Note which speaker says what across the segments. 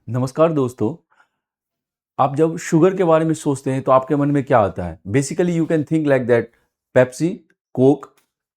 Speaker 1: नमस्कार दोस्तों। आप जब शुगर के बारे में सोचते हैं तो आपके मन में क्या आता है? Basically you can think like that Pepsi, Coke,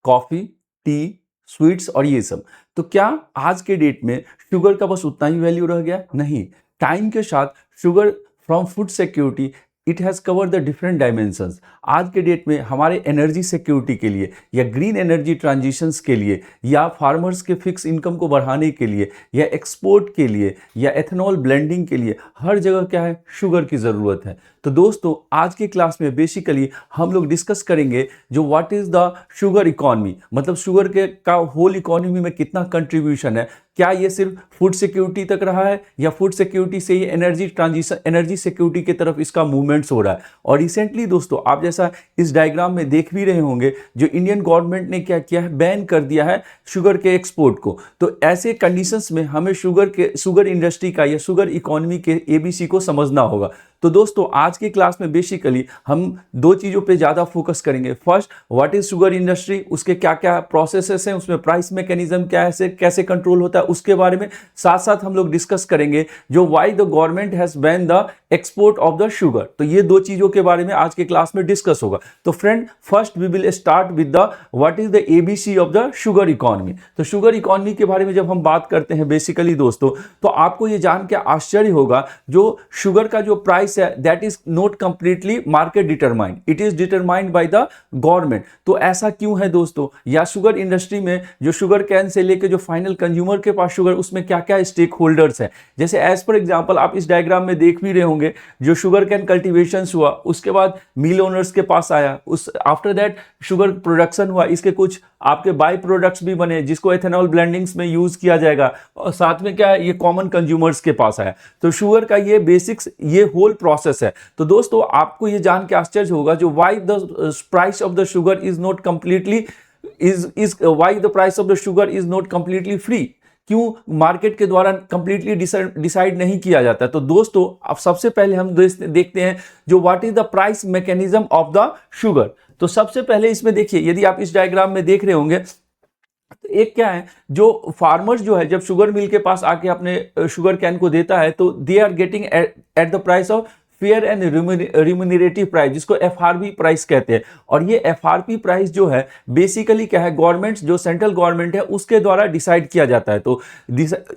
Speaker 1: coffee, T, sweets और ये सब। तो क्या आज के डेट में शुगर का बस उतना ही वैल्यू रह गया? नहीं। टाइम के साथ sugar from food security it has cover the different dimensions. आज के डेट में हमारे एनर्जी सिक्योरिटी के लिए या ग्रीन एनर्जी ट्रांजिशंस के लिए या फार्मर्स के फिक्स इनकम को बढ़ाने के लिए या एक्सपोर्ट के लिए या एथेनॉल ब्लेंडिंग के लिए हर जगह क्या है? शुगर की ज़रूरत है। तो दोस्तों आज की क्लास में बेसिकली हम लोग डिस्कस करेंगे जो what is the sugar economy, मतलब शुगर के का होल इकॉनमी में कितना कंट्रीब्यूशन है। क्या ये सिर्फ फूड सिक्योरिटी तक रहा है या फूड सिक्योरिटी से ही एनर्जी ट्रांजिशन, एनर्जी सिक्योरिटी की तरफ इसका मूवमेंट्स हो रहा है। और रिसेंटली दोस्तों आप जैसा इस डायग्राम में देख भी रहे होंगे, जो इंडियन गवर्नमेंट ने क्या किया है, बैन कर दिया है शुगर के एक्सपोर्ट को। तो ऐसे कंडीशंस में हमें शुगर इंडस्ट्री का या शुगर इकॉनमी के एबीसी को समझना होगा। तो दोस्तों आज की क्लास में बेसिकली हम दो चीज़ों पे ज़्यादा फोकस करेंगे। First, what is sugar industry, उसके क्या क्या प्रोसेसेस हैं, उसमें प्राइस मैकेनिज्म क्या है, कैसे कंट्रोल होता है, उसके बारे में साथ साथ हम लोग डिस्कस करेंगे जो why the government has ban the export of the sugar. तो ये दो चीज़ों के बारे में आज के क्लास में डिस्कस होगा। तो friend first we will start with the what is the ABC of the sugar economy. तो शुगर इकॉनमी के बारे में जब हम बात करते हैं बेसिकली दोस्तों, तो आपको ये जान के आश्चर्य होगा जो शुगर का जो प्राइस है that is not completely market determined, it is determined by the government. तो ऐसा क्यों है दोस्तों? या शुगर इंडस्ट्री में जो शुगर कैन से लेकर जो फाइनल कंज्यूमर के पास शुगर, उसमें क्या क्या स्टेक होल्डर्स हैं। जैसे एज पर एग्जांपल आप इस डायग्राम में देख भी रहे होंगे, जो शुगर कैन कल्टीवेशन हुआ उसके बाद मिल ओनर्स के पास आया, उस आफ्टर दैट शुगर प्रोडक्शन हुआ, इसके कुछ आपके बाई प्रोडक्ट्स भी बने जिसको एथेनॉल ब्लेंडिंग्स में यूज किया जाएगा, और साथ में क्या है, ये कॉमन कंज्यूमर्स के पास आया। तो शुगर का ये बेसिक्स, ये होल प्रोसेस है। तो दोस्तों आपको ये जान के आश्चर्य होगा जो why the price of the sugar is not completely why the price of the sugar is not completely free, क्यों मार्केट के द्वारा कंप्लीटली डिसाइड नहीं किया जाता। तो दोस्तों अब सबसे पहले हम देखते हैं जो what is the price mechanism of the sugar. तो सबसे पहले इसमें देखिए, यदि आप इस डायग्राम में देख रहे होंगे तो एक क्या है, जो फार्मर्स जो है जब शुगर मिल के पास आके अपने शुगर कैन को देता है तो they are getting at the price of fair and remunerative price, जिसको एफआरपी प्राइस कहते हैं। और ये एफआरपी प्राइस जो है बेसिकली क्या है, गवर्नमेंट जो सेंट्रल गवर्नमेंट है उसके द्वारा डिसाइड किया जाता है। तो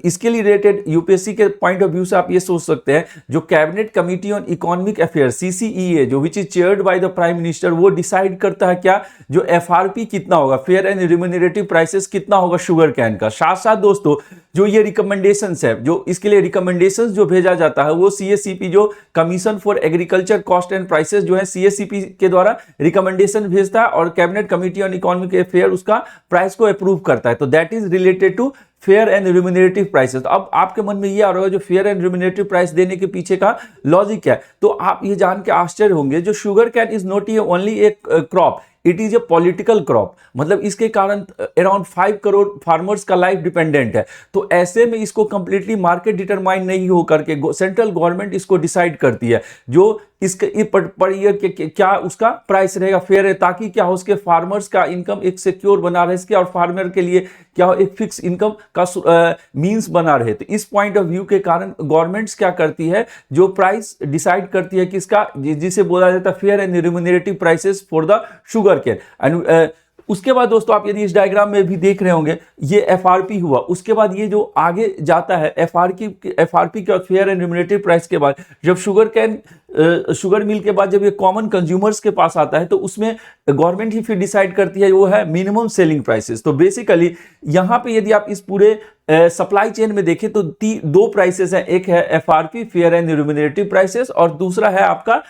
Speaker 1: इसके लिए रिलेटेड यूपीएससी के पॉइंट ऑफ व्यू से आप ये सोच सकते हैं, जो cabinet committee on economic affair CCEA जो which is chaired by the prime minister, वो डिसाइड करता है क्या, जो एफआरपी कितना होगा, फेयर एंड रिम्यूनरेटिव प्राइसेस कितना होगा शुगर कैन का। साथ साथ दोस्तों जो ये रिकमेंडेशंस है, जो इसके लिए रिकमेंडेशंस जो भेजा जाता है वो सीएससीपी जो commission for agriculture cost and prices जो है सीएससीपी के द्वारा रिकमेंडेशन भेजता है और cabinet committee on economic affair उसका प्राइस को अप्रूव करता है। तो that is related to fair and remunerative prices. तो अब आपके मन में ये आ रहा होगा जो फेयर एंड रिम्यूनरेटिव प्राइस देने के पीछे का लॉजिक क्या है। तो आप ये जान के आश्चर्य होंगे, जो शुगर कैन इज नॉट ये only A crop, it is a political crop, मतलब इसके कारण अराउंड 5 करोड़ फार्मर्स का लाइफ डिपेंडेंट है। तो ऐसे में इसको कंप्लीटली मार्केट डिटरमाइन नहीं हो करके सेंट्रल गवर्नमेंट इसको डिसाइड करती है जो इसके पर ईयर के क्या उसका प्राइस रहेगा, फेयर है, ताकि क्या हो, उसके फार्मर्स का इनकम एक सिक्योर बना रहे इसके, और फार्मर के लिए क्या हो, एक फिक्स इनकम का मींस बना रहे। तो इस पॉइंट ऑफ व्यू के कारण गवर्नमेंट्स क्या करती है, जो प्राइस डिसाइड करती है किसका, जिसे बोला जाता है fair and remunerative prices for the sugar cane. And उसके बाद दोस्तों आप यदि इस डायग्राम में भी देख रहे होंगे, ये एफआरपी हुआ, उसके बाद ये जो आगे जाता है एफआरपी के फेयर एंड रिम्यूनरेटिव प्राइस के बाद जब शुगर मिल के बाद जब ये कॉमन कंज्यूमर्स के पास आता है तो उसमें गवर्नमेंट ही फिर डिसाइड करती है, वो है मिनिमम सेलिंग प्राइसेस। तो बेसिकली यहाँ पे यदि आप इस पूरे सप्लाई चेन में देखें तो दो प्राइसेस हैं, एक है FRP fair and remunerative prices और दूसरा है आपका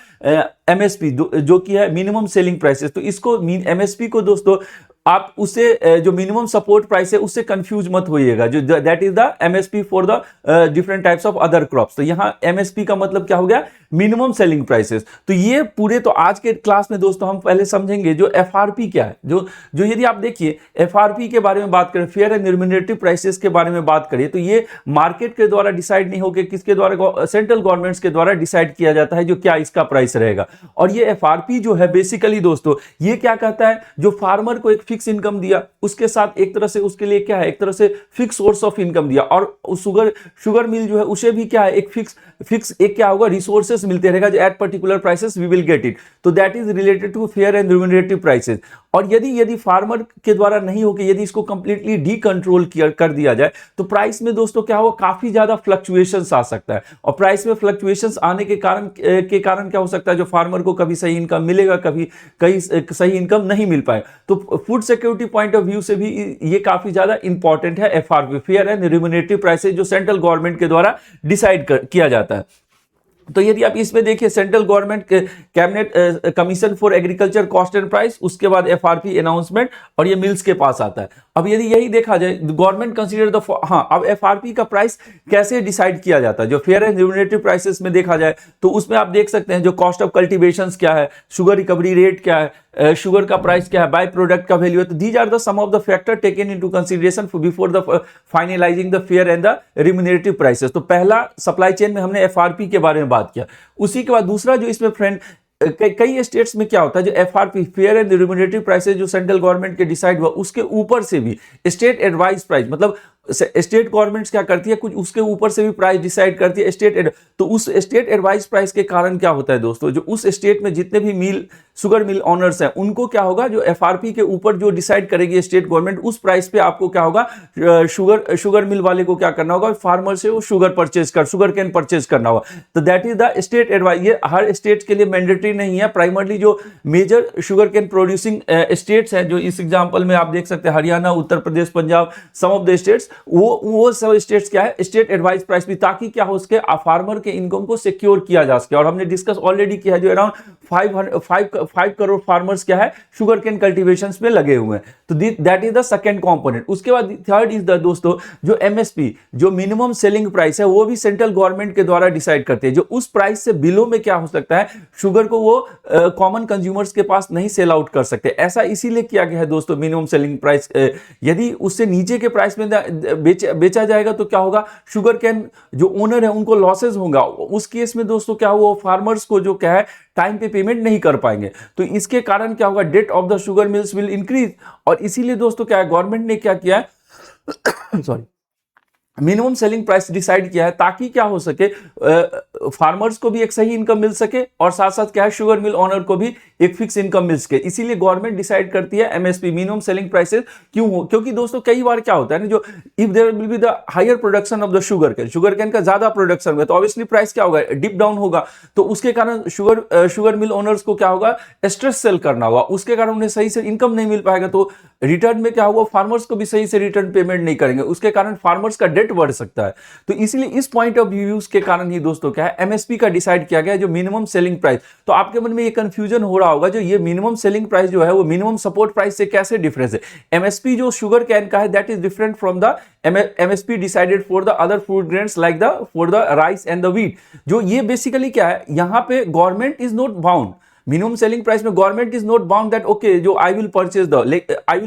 Speaker 1: एमएसपी जो कि है मिनिमम सेलिंग प्राइसेस। तो इसको एमएसपी को दोस्तों आप उसे जो मिनिमम सपोर्ट प्राइस है उससे कंफ्यूज मत होइएगा, जो that is the MSP for the different types of other crops. तो यहाँ एमएसपी का मतलब क्या हो गया, मिनिमम सेलिंग प्राइसेस। तो ये पूरे, तो आज के क्लास में दोस्तों हम पहले समझेंगे जो एफआरपी क्या है, जो यदि आप देखिए एफआरपी के बारे में बात करें, फेयर एंड रिम्यूनरेटिव प्राइसेस के बारे में बात करिए, तो ये मार्केट के द्वारा डिसाइड नहीं होकर किसके द्वारा, सेंट्रल गवर्नमेंट्स के द्वारा डिसाइड किया जाता है जो क्या इसका प्राइस रहेगा। और ये एफआरपी जो है बेसिकली दोस्तों ये क्या कहता है, जो फार्मर को एक फिक्स इनकम दिया, उसके साथ एक तरह से उसके लिए क्या है, एक तरह से फिक्स सोर्स ऑफ इनकम दिया, और शुगर मिल जो है उसे भी क्या है, एक फिक्स एक क्या होगा, रिसोर्सेस मिलते रहेगा जो at particular prices we will get it, तो that is related to fair and remunerative prices. और यदि फार्मर के द्वारा नहीं होकर यदि इसको कंप्लीटली डी कंट्रोल कर दिया जाए तो प्राइस में दोस्तों क्या होगा, काफी ज्यादा फ्लक्चुएशंस आ सकता है, और प्राइस में फ्लक्चुएशंस आने के कारण क्या हो सकता है, जो फार्मर को कभी सही इनकम मिलेगा, कभी कहीं सही इनकम नहीं मिल पाए। तो food security point of view से भी ये काफी ज्यादा इंपॉर्टेंट है, FRP, fair and remunerative prices, जो सेंट्रल गवर्नमेंट के द्वारा डिसाइड किया जाता है। तो यदि आप इसमें देखिए, central government cabinet commission for agriculture cost and price, उसके बाद एफआरपी अनाउंसमेंट, और ये मिल्स के पास आता है। अब यदि यही देखा जाए, गवर्नमेंट कंसीडर द, हाँ, अब एफआरपी का प्राइस कैसे डिसाइड किया जाता है, जो फेयर एंड रिम्यूनरेटिव प्राइसेस में देखा जाए तो उसमें आप देख सकते हैं जो कॉस्ट ऑफ कल्टीवेशन क्या है, शुगर रिकवरी रेट क्या है, शुगर का प्राइस क्या है, बाय प्रोडक्ट का वैल्यू है। तो these are the some of the factor taken into consideration before the finalising the fair and the remunerative prices. तो पहला सप्लाई चेन में हमने एफआरपी के बारे में बात किया। उसी के बाद दूसरा जो इसमें फ्रेंड, कई स्टेट्स में क्या होता है, जो FRP, fair and remunerative prices, जो सेंट्रल गवर्नमेंट के डिसाइड हुआ, उसके ऊपर से भी स्टेट एडवाइज प्राइस, मतलब स्टेट गवर्नमेंट्स क्या करती है, कुछ उसके ऊपर से भी प्राइस डिसाइड करती है तो उस स्टेट एडवाइज प्राइस के कारण क्या होता है दोस्तों, जो उस स्टेट में जितने भी शुगर मिल ऑनर्स हैं, उनको क्या होगा, जो एफआरपी के ऊपर जो डिसाइड करेगी स्टेट गवर्नमेंट, उस प्राइस पे आपको क्या होगा, शुगर मिल वाले को क्या करना होगा, फार्मर से वो शुगर कैन परचेज करना होगा। तो that is the state advise. ये हर स्टेट के लिए मैंडेटरी नहीं है, प्राइमरली जो major sugar cane producing states हैं, जो इस एग्जांपल में आप देख सकते हैं, Haryana, Uttar Pradesh, Punjab, some of the states, वो सब स्टेट्स क्या है, स्टेट एडवाइस प्राइस भी, ताकि क्या हो सके, फार्मर के इनकम को सिक्योर किया जा सके। और हमने डिस्कस ऑलरेडी किया है, जो अराउंड 5 करोड़ फार्मर्स क्या है, शुगर कैन कल्टीवेशन में लगे हुए हैं। तो that is the second component. उसके बाद थर्ड इज द दोस्तों, जो एमएसपी, जो मिनिमम सेलिंग प्राइस है, वो भी सेंट्रल गवर्नमेंट के द्वारा डिसाइड करती है। जो उस प्राइस से बिलो में क्या हो सकता है, शुगर को वो कॉमन कंज्यूमर्स के पास नहीं सेल आउट कर सकते। ऐसा इसीलिए किया गया है दोस्तों, मिनिमम सेलिंग प्राइस, यदि उससे नीचे के प्राइस में बेचा जाएगा तो क्या होगा, शुगर कैन जो ओनर है उनको लॉसेज होगा। उस केस में दोस्तों क्या हुआ, फार्मर्स को जो क्या है, टाइम पे पेमेंट नहीं कर पाएंगे। तो इसके कारण क्या होगा, debt of the sugar mills will increase. और इसीलिए दोस्तों क्या है, गवर्नमेंट ने क्या किया है sorry, minimum selling price decide किया है, ताकि क्या हो सके, फार्मर्स को भी एक सही इनकम मिल सके, और साथ साथ क्या है, शुगर मिल ओनर को भी एक फिक्स इनकम मिल सके। इसीलिए गवर्नमेंट डिसाइड करती है एमएसपी, मिनिमम सेलिंग प्राइसेस। क्यों? क्योंकि दोस्तों कई बार क्या होता है ना, जो if there will be the higher production of the sugar cane का ज्यादा प्रोडक्शन होगा, तो ऑब्वियसली प्राइस क्या होगा, डिप डाउन होगा। तो उसके कारण शुगर मिल ओनर्स को क्या होगा, स्ट्रेस सेल करना होगा, उसके कारण उन्हें सही से इनकम नहीं मिल पाएगा। तो रिटर्न में क्या होगा, फार्मर्स को भी सही से रिटर्न पेमेंट नहीं करेंगे, उसके कारण फार्मर्स का डेट बढ़ सकता है। तो इसलिए इस पॉइंट ऑफ व्यू के कारण ही दोस्तों क्या है, एमएसपी का डिसाइड किया गया, जो मिनिमम सेलिंग प्राइस। तो आपके मन में ये कंफ्यूजन हो रहा होगा, जो ये मिनिमम सेलिंग प्राइस जो है, वो मिनिमम सपोर्ट प्राइस से कैसे डिफरेंस है। एमएसपी जो शुगर कैन का है, that is different from the MSP decided for the other food grains like the for the rice and the wheat. जो ये बेसिकली क्या है, यहां पे government is not bound, minimum selling price में government is not bound that okay, जो I will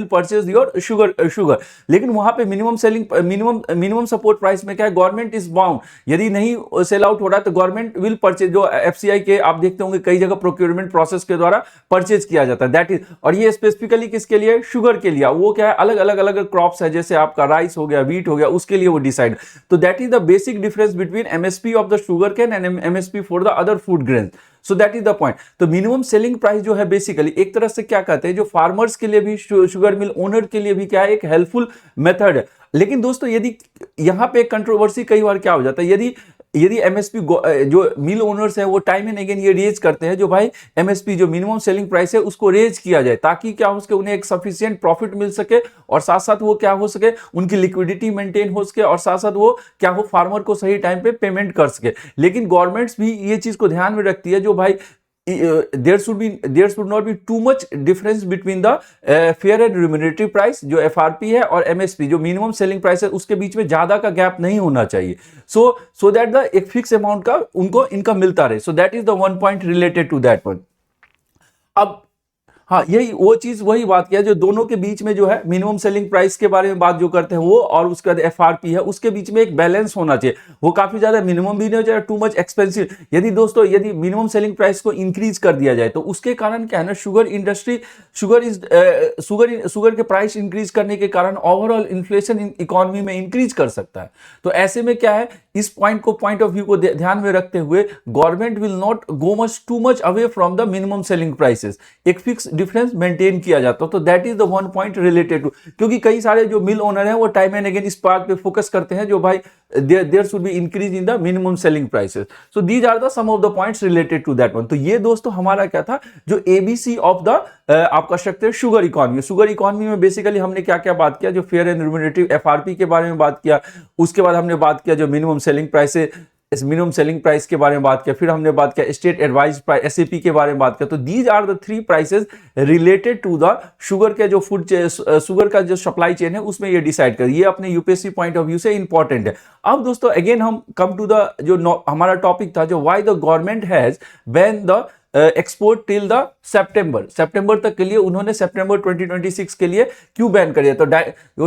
Speaker 1: purchase your sugar. लेकिन वहां पे मिनिमम सपोर्ट प्राइस में क्या है, गवर्नमेंट इज बाउंड, यदि नहीं सेल आउट हो रहा है तो गवर्नमेंट विल परचेज, जो एफसीआई के आप देखते होंगे कई जगह प्रोक्योरमेंट प्रोसेस के द्वारा परचेज किया जाता है, दैट इज। और ये स्पेसिफिकली किसके लिए, शुगर के लिए। वो क्या है, अलग अलग क्रॉप्स है, जैसे आपका राइस हो गया, व्हीट हो गया, उसके लिए वो डिसाइड। तो that is the basic difference between MSP of the sugar can and MSP for the other food grains. So that is the point. तो मिनिमम सेलिंग प्राइस जो है बेसिकली एक तरह से क्या कहते हैं, जो फार्मर्स के लिए भी, शुगर मिल ओनर के लिए भी क्या है, एक हेल्पफुल मेथड है। लेकिन दोस्तों यदि यहां पे कंट्रोवर्सी कई बार क्या हो जाता है, यदि एमएसपी जो मिल ओनर्स है वो टाइम एंड अगेन ये रेज करते हैं, जो भाई एमएसपी जो मिनिमम सेलिंग प्राइस है उसको रेज किया जाए, ताकि क्या हो सके, उन्हें एक सफिशिएंट प्रॉफिट मिल सके, और साथ साथ वो क्या हो सके, उनकी लिक्विडिटी मेंटेन हो सके, और साथ साथ वो क्या हो, फार्मर को सही टाइम पे पेमेंट कर सके। लेकिन गवर्नमेंट्स भी ये चीज को ध्यान में रखती है, जो भाई there should not be too much difference between the fair and remunerative price जो FRP है और MSP जो मिनिमम सेलिंग प्राइस है, उसके बीच में ज्यादा का गैप नहीं होना चाहिए, so that the एक फिक्स अमाउंट का उनको इनकम मिलता रहे। So that is the one point related to that one. अब हाँ, यही वो चीज, वही बात किया जो दोनों के बीच में जो है मिनिमम सेलिंग प्राइस के बारे में बात जो करते हैं वो, और उसका एफआरपी है, उसके बीच में एक बैलेंस होना चाहिए। वो काफी ज्यादा मिनिमम भी नहीं हो जाए, टू मच एक्सपेंसिव। यदि दोस्तों यदि मिनिमम सेलिंग प्राइस को इंक्रीज कर दिया जाए तो उसके कारण क्या है ना, शुगर इंडस्ट्री, शुगर के प्राइस इंक्रीज करने के कारण ओवरऑल इन्फ्लेशन इकोनॉमी में इंक्रीज कर सकता है। तो ऐसे में क्या है, इस पॉइंट ऑफ व्यू को ध्यान में रखते हुए government will not go much too much away from the minimum selling prices, एक फिक्स डिफरेंस मेंटेन किया जाता है। तो that is the one point related to, क्योंकि कई सारे जो मिल ओनर हैं वो टाइम एंड अगेन इस बात पे फोकस करते हैं जो भाई there should be increase in the minimum selling prices. So these are the some of the points related to that one. तो ये दोस्तों हमारा क्या था, जो एबीसी ऑफ द आप कह सकते हैं शुगर इकोनॉमी। शुगर इकोनॉमी में बेसिकली हमने क्या क्या बात किया, जो फेयर एंड रिम्यूनरेटिव एफआरपी के बारे में बात किया, उसके बाद हमने बात किया जो मिनिमम सेलिंग प्राइस है, इस मिनिमम सेलिंग प्राइस के बारे में बात किया, फिर हमने बात किया स्टेट एडवाइज प्राइस एसएपी के बारे में बात किया। तो these are the 3 prices related to the sugar के जो शुगर का जो सप्लाई चेन है उसमें ये डिसाइड कर, ये अपने यूपीएससी पॉइंट ऑफ व्यू से इंपॉर्टेंट है। अब दोस्तों अगेन हम कम टू द जो हमारा टॉपिक था, जो why the government has ban the export till the सितंबर तक के लिए, उन्होंने सितंबर 2026 के लिए क्यों बैन कर दिया। तो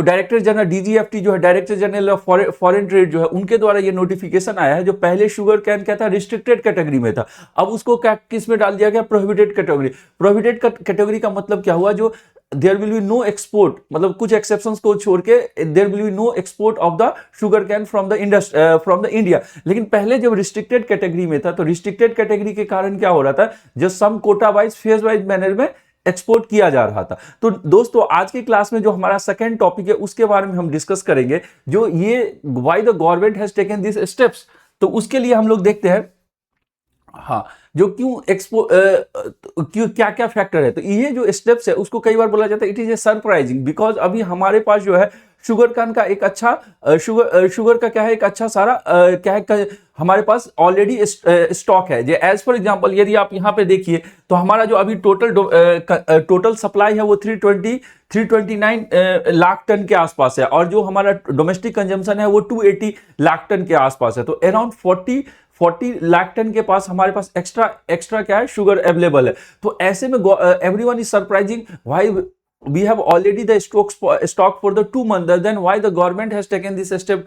Speaker 1: डायरेक्टर जनरल डीजीएफटी जो है, director general of foreign trade जो है, उनके द्वारा ये नोटिफिकेशन आया है। जो पहले शुगर कैन क्या था, रिस्ट्रिक्टेड कैटेगरी में था, अब उसको क्या किस में डाल दिया गया, प्रोहिबिटेड कैटेगरी। प्रोहिबिटेड कैटेगरी का मतलब क्या हुआ, जो there will be no export, मतलब कुछ एक्सेप्शंस को छोड़ के there will be no export of the sugar cane from the India. लेकिन पहले जब रिस्ट्रिक्टेड कैटेगरी में था, तो रिस्ट्रिक्टेड कैटेगरी के कारण क्या हो रहा था, जो some quota wise phase wise manner में एक्सपोर्ट किया जा रहा था। तो दोस्तों आज की क्लास में जो हमारा सेकंड टॉपिक है उसके बारे में हम डिस्कस करेंगे, जो ये why the government has taken this steps. तो उसके लिए हम लोग देखते हैं, हाँ, जो क्यों क्या क्या फैक्टर है। तो ये जो स्टेप्स है उसको कई बार बोला जाता है it is a surprising, because अभी हमारे पास जो है शुगर कैन का एक अच्छा शुगर का क्या है, एक अच्छा सारा क्या है, हमारे पास ऑलरेडी स्टॉक है। जो एज फॉर एग्जांपल यदि आप यहाँ पे देखिए तो हमारा जो अभी टोटल सप्लाई है वो 329 लाख टन के आसपास है, और जो हमारा डोमेस्टिक कंजम्पशन है वो 280 लाख टन के आसपास है। तो अराउंड 40 लाख टन के पास हमारे पास एक्स्ट्रा क्या है, शुगर अवेलेबल है। तो ऐसे में everyone is surprising why we have already the stock for the 2 months, then why the government has taken this step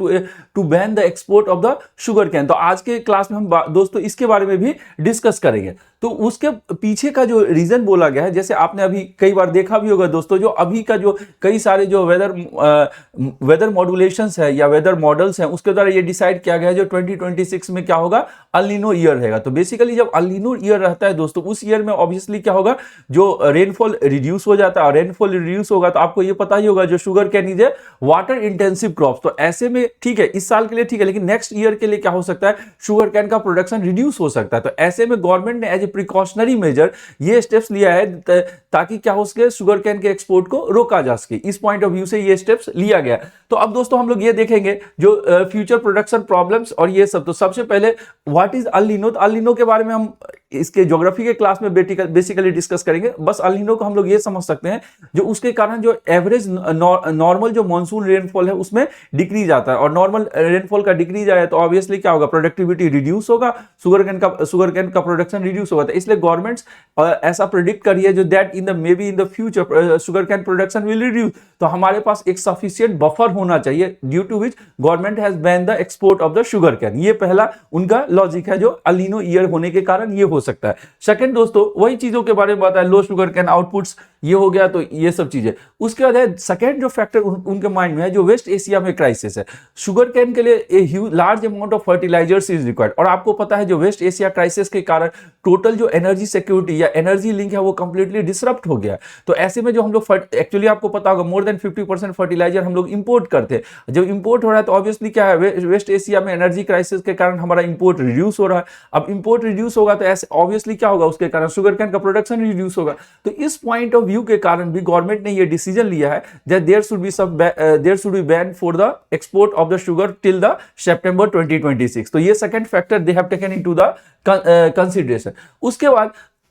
Speaker 1: to ban the export of the sugar cane। तो आज के class में हम दोस्तों इसके बारे में भी डिस्कस करेंगे। तो उसके पीछे का जो रीजन बोला गया है, जैसे आपने अभी कई बार देखा भी होगा दोस्तों, जो अभी का जो कई सारे जो वेदर मॉड्यूलेशंस है या वेदर मॉडल्स हैं, उसके द्वारा ये डिसाइड किया गया है जो 2026 में क्या होगा, अल नीनो ईयर रहेगा। तो बेसिकली जब अल नीनो ईयर रहता है दोस्तों, उस ईयर में ऑब्वियसली क्या होगा, जो रेनफॉल रिड्यूस हो जाता है, और रेनफॉल रिड्यूस होगा तो आपको ये पता ही होगा जो sugar cane is a water intensive crop. तो ऐसे में ठीक है, इस साल के लिए ठीक है, लेकिन नेक्स्ट ईयर के लिए क्या हो सकता है, शुगर कैन का प्रोडक्शन रिड्यूस हो सकता है। तो ऐसे में गवर्नमेंट ने एज ए प्रिकॉशनरी मेजर ये स्टेप्स लिया है ताकि क्या हो सके, शुगर कैन के एक्सपोर्ट को रोका जा सके। इस पॉइंट ऑफ व्यू से ये स्टेप्स लिया गया। तो अब दोस्तों हम लोग ये देखेंगे जो फ्यूचर प्रोडक्शन प्रॉब्लम्स और ये सब। तो सबसे पहले व्हाट इज अल नीनो। तो अल नीनो के बारे में हम इसके ज्योग्राफी के क्लास में बेसिकली डिस्कस करेंगे। बस अल नीनो को हम लोग ये समझ सकते हैं जो उसके कारण जो एवरेज नॉर्मल जो मानसून रेनफॉल है उसमें डिक्रीज आता है, और नॉर्मल रेनफॉल का डिक्रीज आया तो ऑब्वियसली क्या होगा, प्रोडक्टिविटी रिड्यूस होगा, शुगर कैन का प्रोडक्शन रिड्यूस होगा। तो इसलिए गवर्नमेंट्स ऐसा प्रेडिक्ट कर रही है जो that in the may be in the future sugar cane production will reduce. तो हमारे पास एक सफिशिएंट बफर होना चाहिए, due to which government has ban the export of the sugar cane. ये पहला उनका लॉजिक है जो अल नीनो ईयर होने के कारण ये हो सकता है। सेकंड दोस्तों वही चीजों के बारे में बताया, लो शुगर कैन आउटपुट्स ये हो गया, तो ये सब चीजें। उसके बाद है सेकंड जो फैक्टर उनके माइंड में है, जो वेस्ट एशिया में क्राइसिस है। शुगर कैन के लिए a large amount of fertilisers is required, और आपको पता है जो वेस्ट एशिया क्राइसिस के कारण टोटल जो एनर्जी सिक्योरिटी या एनर्जी लिंक है वो कंप्लीटली डिसरप्ट हो गया। तो ऐसे में जो हम लोग एक्चुअली आपको पता होगा मोर देन 50% फर्टिलाइजर हम लोग इंपोर्ट करते हैं। जब इंपोर्ट हो रहा है तो ऑब्वियसली क्या है, वेस्ट एशिया में एनर्जी क्राइसिस के कारण हमारा इंपोर्ट रिड्यूस हो रहा है। अब इंपोर्ट रिड्यूस होगा तो ऐसे ऑब्वियसली क्या होगा, उसके कारण शुगर कैन का प्रोडक्शन रिड्यूस होगा। तो इस पॉइंट ऑफ व्यू के कारण भी गवर्नमेंट ने ये डिसीजन लिया है that there should be ban for the export of the sugar till the सितंबर 2026। तो ये second factor they have taken into the consideration.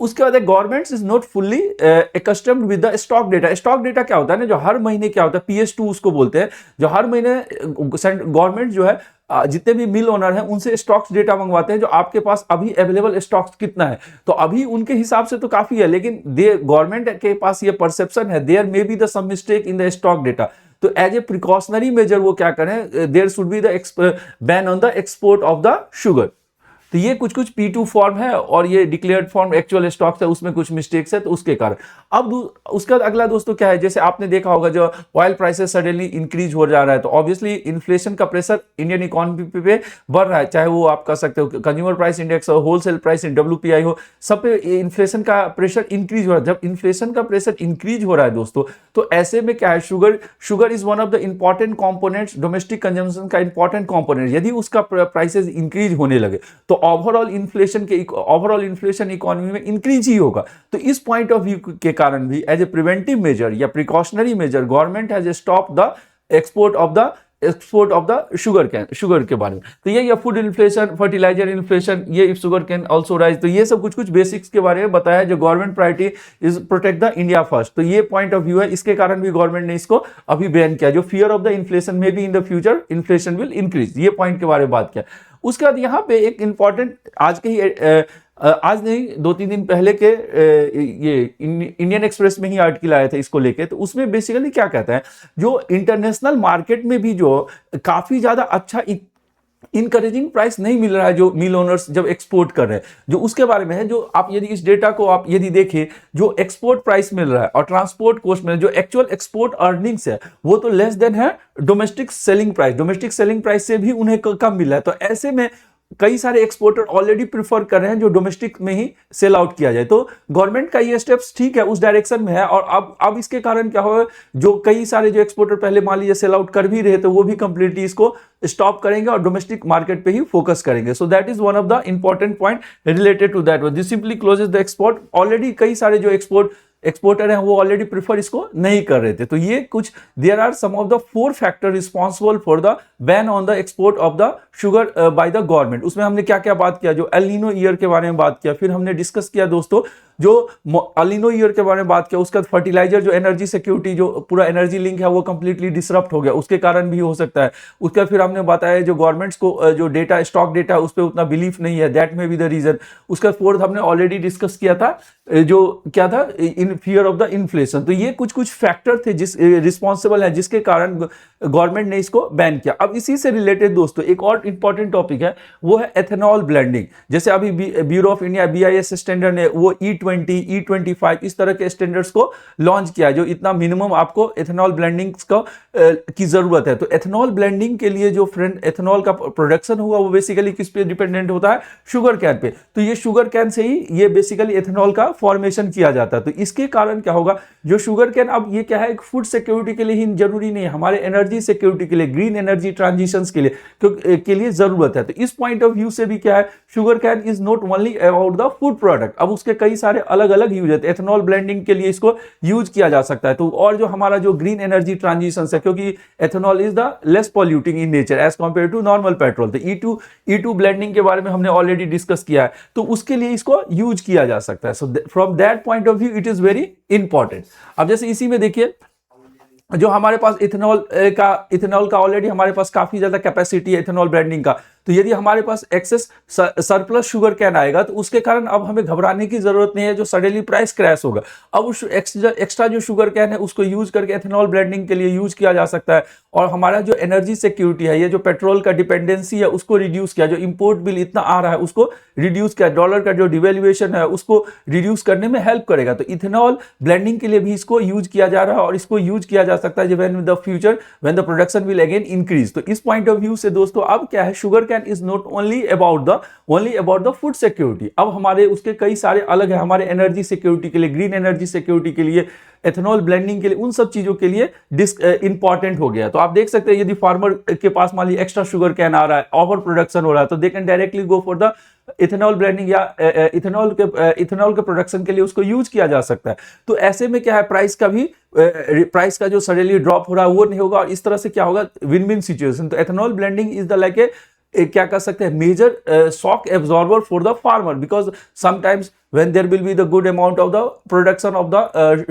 Speaker 1: उसके बाद government is not fully accustomed with the stock data. Stock data क्या होता है ना, जो हर महीने क्या होता है, PS2 उसको बोलते हैं, जो हर महीने गवर्नमेंट जो है जितने भी मिल ओनर हैं उनसे स्टॉक्स डेटा मंगवाते हैं, जो आपके पास अभी अवेलेबल स्टॉक्स कितना है। तो अभी उनके हिसाब से तो काफी है, लेकिन गवर्नमेंट के पास ये परसेप्शन है there may be the some mistake in the stock data. तो एज ए प्रिकॉशनरी मेजर वो क्या करें, there should be the ban on the export of the sugar. तो ये कुछ कुछ P2 फॉर्म है और ये डिक्लेयर्ड फॉर्म एक्चुअल स्टॉक्स है, उसमें कुछ मिस्टेक्स है, तो उसके कारण। अब उसका अगला दोस्तों क्या है, जैसे आपने देखा होगा जो ऑयल प्राइसेस सडनली इंक्रीज हो जा रहा है, तो ऑब्वियसली इन्फ्लेशन का प्रेशर इंडियन इकोनॉमी पे बढ़ रहा है, चाहे वो आप कह सकते हो कंज्यूमर प्राइस इंडेक्स हो, होलसेल प्राइस WPI हो, सब पे इन्फ्लेशन का प्रेशर इंक्रीज हो रहा है। जब इन्फ्लेशन का प्रेशर इंक्रीज हो रहा है दोस्तों, तो ऐसे में क्या है, sugar is one of the important components, domestic consumption का इंपॉर्टेंट कॉम्पोनेंट। यदि उसका प्राइसेस इंक्रीज होने लगे तो ओवरऑल इन्फ्लेशन इकोनॉमी में इंक्रीज ही होगा। तो इस पॉइंट ऑफ व्यू के कारण भी एज ए प्रिवेंटिव मेजर या precautionary major government has stop the export of the sugar के बारे में। तो ये फूड इन्फ्लेशन, फर्टिलाइजर इन्फ्लेशन, ये if sugar cane also rise. तो ये सब कुछ कुछ बेसिक्स के बारे में बताया, जो government priority is protect the India first. तो ये पॉइंट ऑफ व्यू है, इसके कारण भी गवर्नमेंट ने इसको अभी बैन किया। जो फियर ऑफ द इन्फ्लेशन में भी इन the future inflation will increase, ये पॉइंट के बारे में बात किया। उसके बाद यहाँ पे एक इंपॉर्टेंट आज के ही आज नहीं 2-3 दिन पहले के ये इंडियन एक्सप्रेस में ही आर्टिकल आया था इसको लेके। तो उसमें बेसिकली क्या कहता है, जो इंटरनेशनल मार्केट में भी जो काफी ज्यादा अच्छा इनकरेजिंग प्राइस नहीं मिल रहा है, जो मिल ओनर्स जब एक्सपोर्ट कर रहे हैं, जो उसके बारे में है। जो आप यदि इस डेटा को आप यदि देखें, जो एक्सपोर्ट प्राइस मिल रहा है और ट्रांसपोर्ट कॉस्ट में जो एक्चुअल एक्सपोर्ट अर्निंग्स है, वो तो लेस देन है डोमेस्टिक सेलिंग प्राइस से भी उन्हें कम मिल रहा है। तो ऐसे में कई सारे एक्सपोर्टर ऑलरेडी प्रिफर कर रहे हैं जो डोमेस्टिक में ही सेल आउट किया जाए। तो गवर्नमेंट का ये स्टेप्स ठीक है, उस डायरेक्शन में है। और अब इसके कारण क्या होगा, जो कई सारे जो एक्सपोर्टर पहले मान लीजिए सेल आउट कर भी रहे, तो वो भी कंप्लीटली इसको स्टॉप करेंगे और डोमेस्टिक मार्केट पे ही फोकस करेंगे। So that is one of the important point related to that. This simply closes the export. Already कई सारे जो एक्सपोर्टर हैं वो ऑलरेडी प्रिफर इसको नहीं कर रहे थे। तो ये कुछ there are some of the 4 factor responsible for the ban on the export of the sugar by the government. उसमें हमने क्या क्या बात किया, जो एल नीनो ईयर के बारे में बात किया, फिर हमने डिस्कस किया दोस्तों जो एल नीनो ईयर के बारे में बात किया। उसका फर्टिलाइजर जो एनर्जी सिक्योरिटी, जो पूरा एनर्जी लिंक है वो कंप्लीटली डिसरप्ट हो गया, उसके कारण भी हो सकता है। उसका फिर हमने बताया जो गवर्नमेंट्स को जो डेटा स्टॉक डेटा उस पर उतना बिलीफ नहीं है, दैट में बी द रीजन। उसका फोर्थ हमने ऑलरेडी डिस्कस किया था, जो क्या था, इन फियर ऑफ द इन्फ्लेशन। तो ये कुछ कुछ फैक्टर थे जिस रिस्पॉन्सिबल है, जिसके कारण गवर्नमेंट ने इसको बैन किया। अब इसी से रिलेटेड दोस्तों एक और इंपॉर्टेंट टॉपिक है, वो है एथेनॉल ब्लेंडिंग। जैसे अभी bureau of India BIS standard ने वो E20, E25 इस तरह के स्टैंडर्ड्स को लॉन्च किया, जो इतना मिनिमम आपको एथेनॉल ब्लेंडिंग की जरूरत है। तो एथेनॉल ब्लेंडिंग के लिए जो फ्रेंड एथेनॉल का प्रोडक्शन हुआ, वो बेसिकली किस पे डिपेंडेंट होता है, शुगर कैन पे। तो ये शुगर कैन से ही ये बेसिकली एथेनॉल का फॉर्मेशन किया जाता है। तो इसके कारण क्या होगा, जो शुगर कैन, अब ये क्या है, एक फूड सिक्योरिटी के लिए ही जरूरी नहीं है, हमारे एनर्जी सिक्योरिटी के लिए, ग्रीन एनर्जी ट्रांजिशंस के लिए जरूरत है। तो इस पॉइंट ऑफ व्यू से भी क्या है, sugar can is not only about the food product. अब उसके कई सारे अलग अलग यूज है। एथेनॉल ब्लेंडिंग के लिए इसको यूज किया जा सकता है। तो और जो हमारा जो ग्रीन एनर्जी ट्रांजिशन है, क्योंकि ethanol is the less polluting in nature as compare to normal petrol. तो E2 ब्लेंडिंग के बारे में हमने ऑलरेडी डिस्कस किया है, तो उसके लिए इसको यूज किया जा सकता है। So from that point of view it is very important. अब जैसे इसी में देखिए, जो हमारे पास इथेनॉल का ऑलरेडी हमारे पास काफी ज्यादा कैपेसिटी है इथेनॉल ब्लेंडिंग का। तो यदि हमारे पास एक्सेस सरप्लस शुगर कैन आएगा, तो उसके कारण अब हमें घबराने की जरूरत नहीं है, जो सडनली प्राइस क्रैश होगा। अब उस एक्स्ट्रा जो शुगर कैन है उसको यूज करके एथेनॉल ब्लेंडिंग के लिए यूज किया जा सकता है। और हमारा जो एनर्जी सिक्योरिटी है, ये जो पेट्रोल का डिपेंडेंसी है उसको रिड्यूस किया, जो इंपोर्ट बिल इतना आ रहा है उसको रिड्यूस किया, डॉलर का जो डिवेल्युएशन है उसको रिड्यूस करने में हेल्प करेगा। तो इथेनॉल ब्लेंडिंग के लिए भी इसको यूज किया जा रहा है, और इसको यूज किया जा सकता है when the future when the production will again increase. तो इस पॉइंट ऑफ व्यू से दोस्तों अब क्या है, sugar can is not only about the food security. अब हमारे उसके कई सारे अलग है, हमारे एनर्जी सिक्योरिटी के लिए, ग्रीन एनर्जी सिक्योरिटी के लिए, एथेनॉल ब्लेंडिंग के लिए, उन सब चीजों के लिए इंपॉर्टेंट हो गया। तो आप देख सकते हैं यदि फार्मर के पास मान लीजिए एक्स्ट्रा शुगर कैन आ रहा है, ओवर प्रोडक्शन हो रहा है, तो they can directly go for the ethanol blending, या इथेनॉल के प्रोडक्शन के लिए उसको यूज किया जा सकता है। तो ऐसे में क्या है, प्राइस का जो सडनली ड्रॉप हो रहा है वो नहीं होगा, और इस तरह से क्या होगा, विन विन सिचुएशन। तो ethanol blending is the like a क्या कर सकते हैं, major shock absorber for the farmer, because sometimes when there will be the good amount of the production of the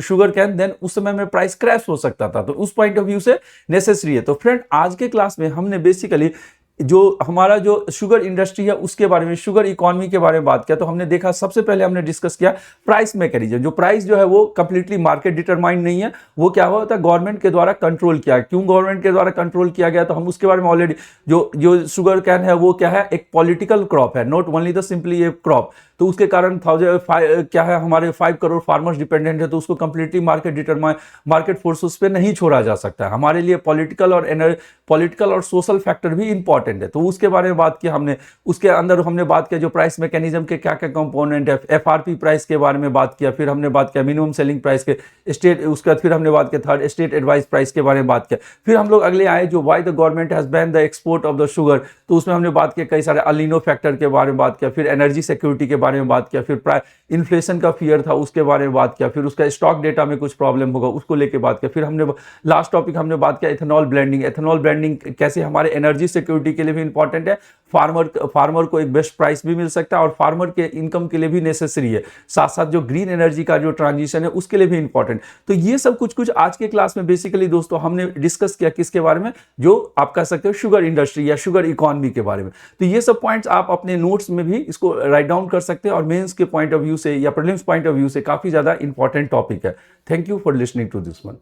Speaker 1: sugar cane, then उस समय में price crash हो सकता था, तो उस पॉइंट ऑफ व्यू से नेसेसरी है। तो फ्रेंड आज के क्लास में हमने बेसिकली जो हमारा जो शुगर इंडस्ट्री है उसके बारे में, शुगर इकोनॉमी के बारे में बात किया। तो हमने देखा, सबसे पहले हमने डिस्कस किया प्राइस मैकेनिज्म। जो प्राइस जो है वो कंप्लीटली मार्केट डिटरमाइंड नहीं है, वो क्या होता है, गवर्नमेंट के द्वारा कंट्रोल किया। क्यों गवर्नमेंट के द्वारा कंट्रोल किया गया, तो हम उसके बारे में ऑलरेडी, जो शुगर कैन है वो क्या है, एक पॉलिटिकल क्रॉप है, not only the simply A crop. तो उसके कारण क्या है, हमारे 5 करोड़ फार्मर्स डिपेंडेंट है, तो उसको कंप्लीटली मार्केट फोर्सेस पे नहीं छोड़ा जा सकता है। हमारे लिए पॉलिटिकल और सोशल फैक्टर भी इंपॉर्टेंट है, तो उसके बारे में बात किया हमने। उसके अंदर हमने बात किया जो प्राइस मैकेनिज्म के क्या क्या कंपोनेंट है, एफआरपी प्राइस के बारे में बात किया, फिर हमने बात किया मिनिमम सेलिंग प्राइस के स्टेट, उसके बाद फिर हमने बात किया थर्ड स्टेट एडवाइस प्राइस के बारे में बात किया। फिर हम लोग अगले आए जो why the government has ban the export of the sugar, तो उसमें हमने बात किया कई सारे अलिनो फैक्टर के बारे में बात किया, फिर एनर्जी सिक्योरिटी के बारे में बात किया, फिर इन्फ्लेशन का फियर था उसके बारे में बात किया, फिर उसका स्टॉक डेटा में कुछ प्रॉब्लम होगा उसको लेके बात किया। फिर हमने लास्ट टॉपिक हमने बात किया इथेनॉल ब्लेंडिंग। इथेनॉल ब्लेंडिंग कैसे हमारे एनर्जी सिक्योरिटी के लिए भी इंपॉर्टेंट है, फार्मर को एक बेस्ट प्राइस भी मिल सकता है और फार्मर के इनकम के लिए भी नेसेसरी है, साथ साथ जो ग्रीन एनर्जी का जो ट्रांजिशन है उसके लिए भी इंपॉर्टेंट। तो ये सब कुछ आज के क्लास में बेसिकली दोस्तों हमने डिस्कस किया किसके बारे में, जो आप कह सकते हो शुगर इंडस्ट्री या शुगर इकोनॉमी के बारे में। तो ये सब पॉइंट्स आप अपने नोट्स में भी इसको राइट डाउन कर सकते हैं और मेंस के पॉइंट ऑफ व्यू से या प्रीलिम्स पॉइंट ऑफ व्यू से काफी ज्यादा इंपॉर्टेंट टॉपिक है। Thank you for listening to this one.